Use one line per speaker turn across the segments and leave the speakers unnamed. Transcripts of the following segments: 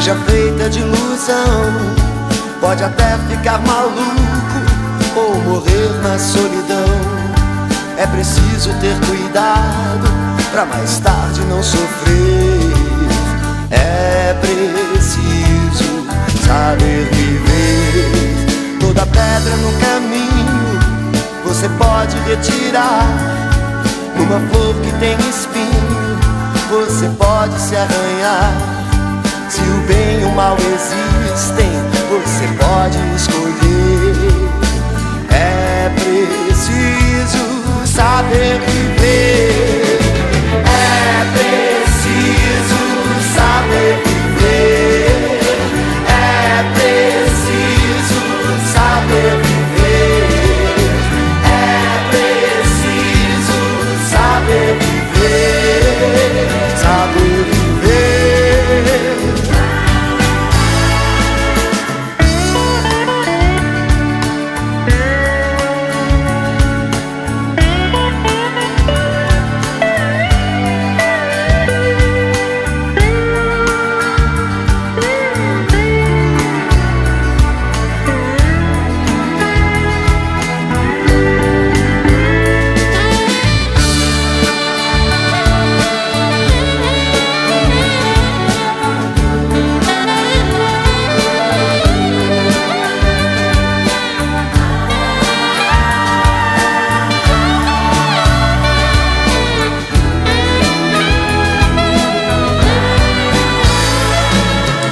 seja feita de ilusão. Pode até ficar maluco ou morrer na solidão. É preciso ter cuidado pra mais tarde não sofrer. É preciso saber viver. Toda pedra no caminho você pode retirar. Numa flor que tem espinho você pode se arranhar. Se o bem e o mal existem, você pode escolher. É preciso saber viver. É preciso saber viver. É preciso saber viver. É preciso saber viver. Saber viver.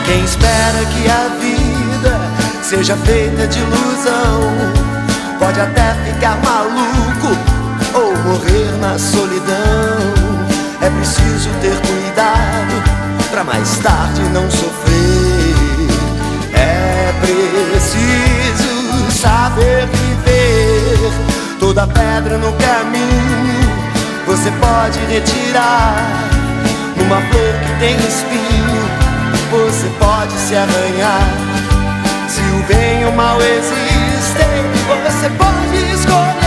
Quem espera que a vida seja feita de ilusão pode até ficar maluco ou morrer na solidão. É preciso ter cuidado pra mais tarde não sofrer. É preciso saber viver. Toda pedra no caminho você pode retirar. Numa flor que tem espinho você pode se arranhar. Se o bem e o mal existem, você pode escolher.